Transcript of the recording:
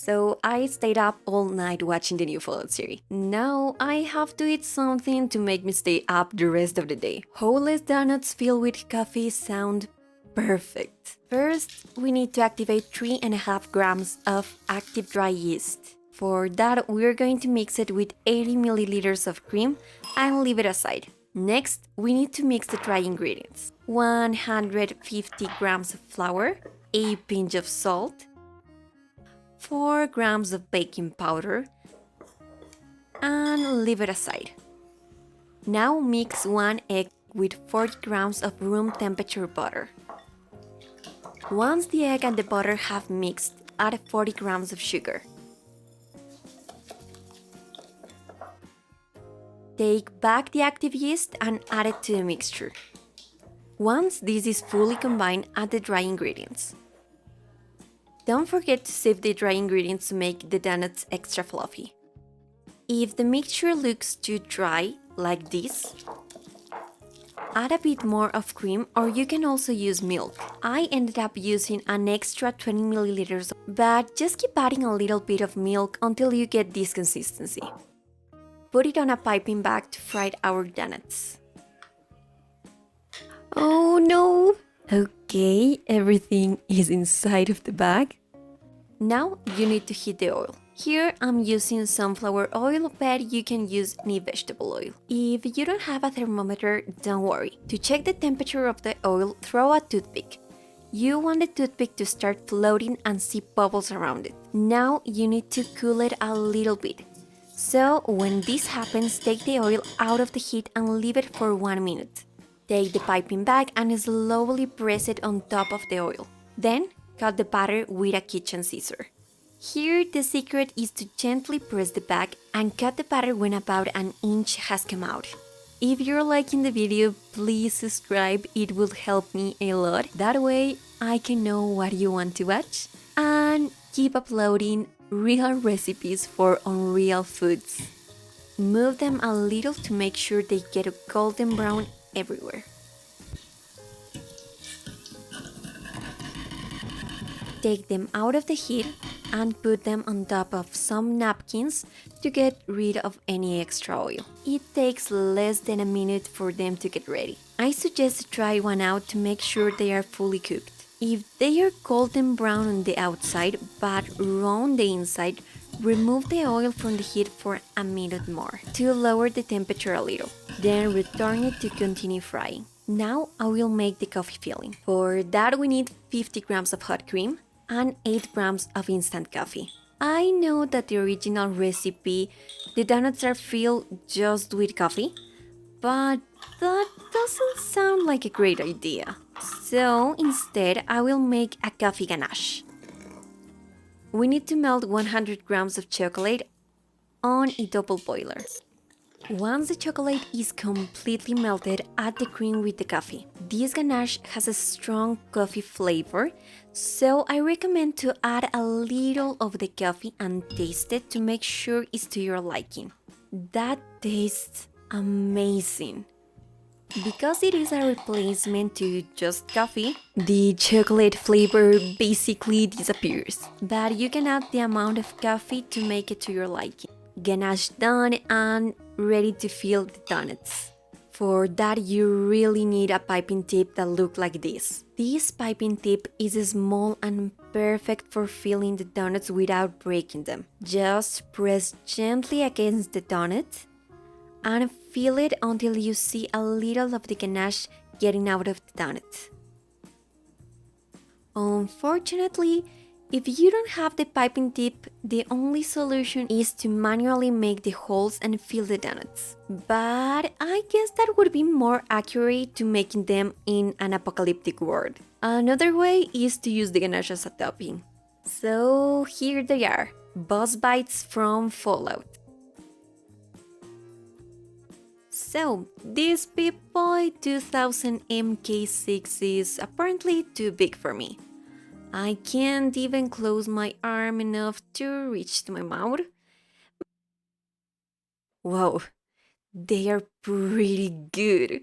So I stayed up all night watching the new Fallout series. Now I have to eat something to make me stay up the rest of the day. Holeless donuts filled with coffee sound perfect. First, we need to activate 3.5 grams of active dry yeast. For that, we're going to mix it with 80 milliliters of cream and leave it aside. Next, we need to mix the dry ingredients. 150 grams of flour, a pinch of salt, 4 grams of baking powder, and leave it aside. Now mix 1 egg with 40 grams of room temperature butter. Once the egg and the butter have mixed, add 40 grams of sugar. Take back the active yeast and add it to the mixture. Once this is fully combined, add the dry ingredients. Don't forget to sieve the dry ingredients to make the donuts extra fluffy. If the mixture looks too dry, like this, add a bit more of cream, or you can also use milk. I ended up using an extra 20 milliliters, but just keep adding a little bit of milk until you get this consistency. Put it on a piping bag to fry our donuts. Oh no! Okay, everything is inside of the bag. Now you need to heat the oil. Here I'm using sunflower oil, but you can use any vegetable oil. If you don't have a thermometer, don't worry. To check the temperature of the oil, throw a toothpick. You want the toothpick to start floating and see bubbles around it. Now you need to cool it a little bit. So when this happens, take the oil out of the heat and leave it for 1 minute. Take the piping bag and slowly press it on top of the oil. Then cut the batter with a kitchen scissor. Here the secret is to gently press the bag and cut the batter when about an inch has come out. If you're liking the video, please subscribe, it will help me a lot. That way I can know what you want to watch and keep uploading real recipes for unreal foods. Move them a little to make sure they get a golden brown everywhere. Take them out of the heat and put them on top of some napkins to get rid of any extra oil. It takes less than a minute for them to get ready. I suggest to try one out to make sure they are fully cooked. If they are golden brown on the outside but raw on the inside, remove the oil from the heat for a minute more to lower the temperature a little. Then return it to continue frying. Now I will make the coffee filling. For that we need 50 grams of hot cream and 8 grams of instant coffee. I know that the original recipe, the donuts are filled just with coffee, but that doesn't sound like a great idea. So instead, I will make a coffee ganache. We need to melt 100 grams of chocolate on a double boiler. Once the chocolate is completely melted, add the cream with the coffee. This ganache has a strong coffee flavor, so I recommend to add a little of the coffee and taste it to make sure it's to your liking. That tastes amazing. Because it is a replacement to just coffee, the chocolate flavor basically disappears. But you can add the amount of coffee to make it to your liking. Ganache done and ready to fill the donuts. For that you really need a piping tip that looks like this. This piping tip is small and perfect for filling the donuts without breaking them. Just press gently against the donut and fill it until you see a little of the ganache getting out of the donut. Unfortunately, if you don't have the piping tip, the only solution is to manually make the holes and fill the donuts. But I guess that would be more accurate to making them in an apocalyptic world. Another way is to use the ganache as a topping. So here they are, BuzzBites from Fallout. So, this Pip-Boy 2000 MK6 is apparently too big for me. I can't even close my arm enough to reach to my mouth. Wow, they are pretty good.